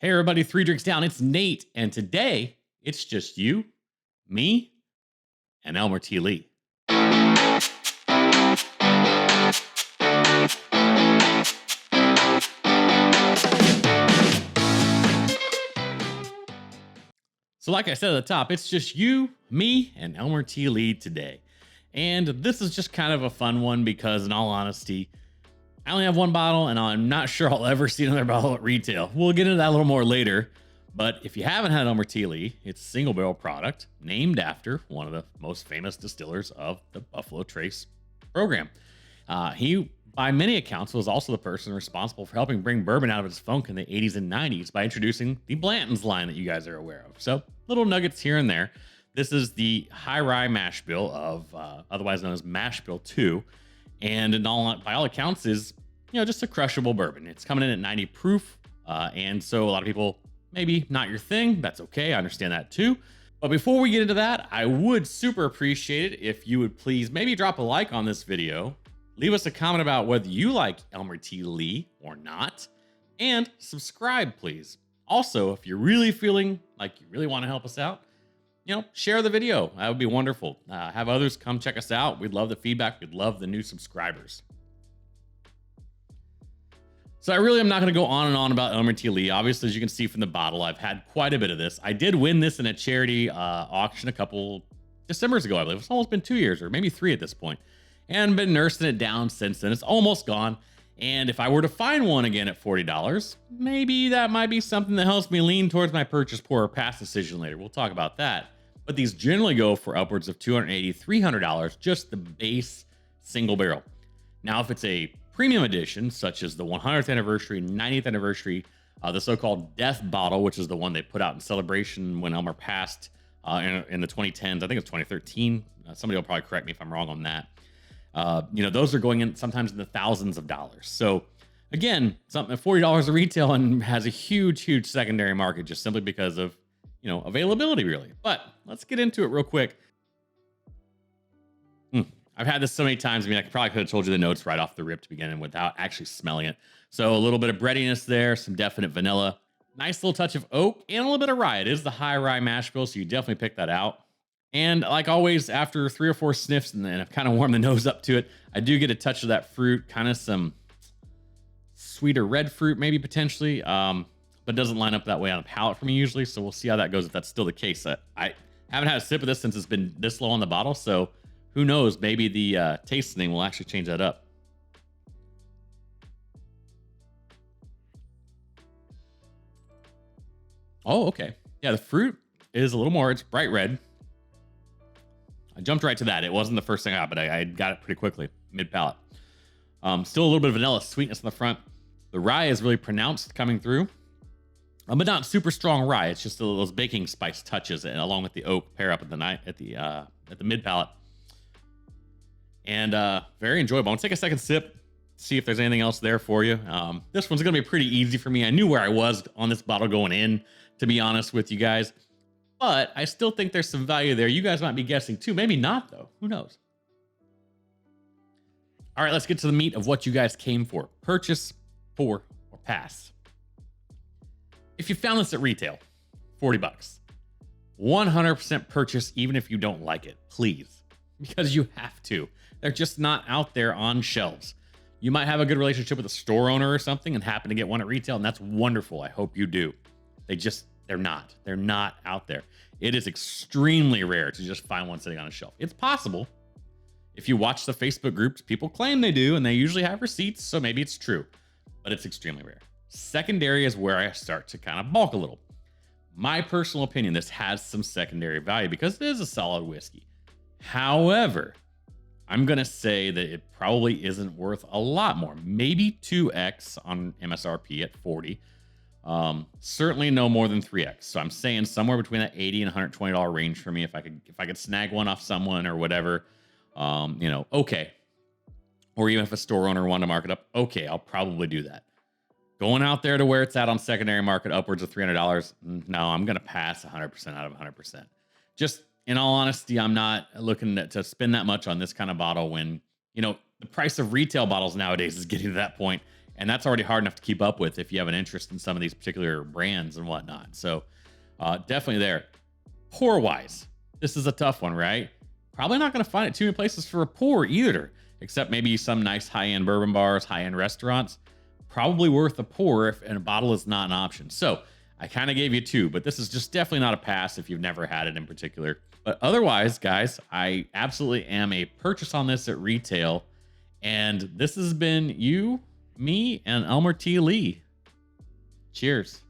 Hey, everybody, Three Drinks Down. It's Nate. And today it's just you, me, and Elmer T Lee. So, like I said at the top, it's just you, me, and Elmer T Lee today. And this is just kind of a fun one because, in all honesty, I only have one bottle and I'm not sure I'll ever see another bottle at retail. We'll get into that a little more later. But if you haven't had Elmer T Lee, it's a single barrel product named after one of the most famous distillers of the Buffalo Trace program. He, by many accounts, was also the person responsible for helping bring bourbon out of its funk in the 80s and 90s by introducing the Blanton's line that you guys are aware of. So little nuggets here and there. This is the high rye mash bill of, otherwise known as mash bill 2. And by all accounts is, just a crushable bourbon. It's coming in at 90 proof. And so a lot of people, maybe not your thing. That's okay. I understand that too. But before we get into that, I would super appreciate it if you would please maybe drop a like on this video. Leave us a comment about whether you like Elmer T Lee or not. And subscribe, please. Also, if you're really feeling like you really want to help us out, share the video. That would be wonderful. Have others come check us out. We'd love the feedback. We'd love the new subscribers. So I really am not going to go on and on about Elmer T Lee. Obviously, as you can see from the bottle, I've had quite a bit of this. I did win this in a charity auction a couple Decembers ago, I believe. It's almost been 2 years or maybe 3 at this point. And been nursing it down since then. It's almost gone. And if I were to find one again at $40, maybe that might be something that helps me lean towards my purchase pour or pass decision later. We'll talk about that. But these generally go for upwards of $280, $300, just the base single barrel. Now, if it's a premium edition, such as the 100th anniversary, 90th anniversary, the so-called death bottle, which is the one they put out in celebration when Elmer passed in the 2010s. I think it's 2013. Somebody will probably correct me if I'm wrong on that. Those are going in sometimes in the thousands of dollars. So again, something at $40 a retail and has a huge secondary market just simply because of, availability really. But let's get into it real quick. I've had this so many times. I probably could have told you the notes right off the rip to begin in without actually smelling it. So a little bit of breadiness there, some definite vanilla, nice little touch of oak, and a little bit of rye. It is the high rye mash bill, so you definitely pick that out. And like always, after 3 or 4 sniffs and then I've kind of warmed the nose up to it, I do get a touch of that fruit, kind of some sweeter red fruit, maybe potentially, but doesn't line up that way on the palate for me usually. So we'll see how that goes if that's still the case. I haven't had a sip of this since it's been this low on the bottle, so who knows? Maybe the tasting will actually change that up. Oh, okay. Yeah, the fruit is a little more. It's bright red. I jumped right to that. It wasn't the first thing I got, but I got it pretty quickly, mid-palate. Still a little bit of vanilla sweetness in the front. The rye is really pronounced coming through, but not super strong rye. It's just those baking spice touches, and along with the oak pair up at the mid-palate. And very enjoyable. I'll take a second sip, see if there's anything else there for you. This one's going to be pretty easy for me. I knew where I was on this bottle going in, to be honest with you guys. But I still think there's some value there. You guys might be guessing too. Maybe not, though. Who knows? All right, let's get to the meat of what you guys came for. Purchase, pour, or pass. If you found this at retail, $40. 100% purchase, even if you don't like it. Please. Because you have to. They're just not out there on shelves. You might have a good relationship with a store owner or something and happen to get one at retail, and that's wonderful. I hope you do. They're not out there. It is extremely rare to just find one sitting on a shelf. It's possible. If you watch the Facebook groups, people claim they do, and they usually have receipts, so maybe it's true, but it's extremely rare. Secondary is where I start to kind of balk a little. My personal opinion, this has some secondary value because it is a solid whiskey. However, I'm going to say that it probably isn't worth a lot more. Maybe 2x on MSRP at 40. Certainly no more than 3x. So I'm saying somewhere between that $80 and $120 range for me. If I could snag one off someone or whatever, okay. Or even if a store owner wanted to mark it up, okay, I'll probably do that. Going out there to where it's at on secondary market, upwards of $300, no, I'm going to pass 100% out of 100%. Just in all honesty, I'm not looking to spend that much on this kind of bottle when, the price of retail bottles nowadays is getting to that point. And that's already hard enough to keep up with if you have an interest in some of these particular brands and whatnot. So definitely there. Pour wise, this is a tough one, right? Probably not going to find it too many places for a pour either, except maybe some nice high-end bourbon bars, high-end restaurants. Probably worth a pour if and a bottle is not an option. So I kind of gave you two, but this is just definitely not a pass if you've never had it in particular. But otherwise, guys, I absolutely am a purchase on this at retail. And this has been you, me, and Elmer T Lee. Cheers.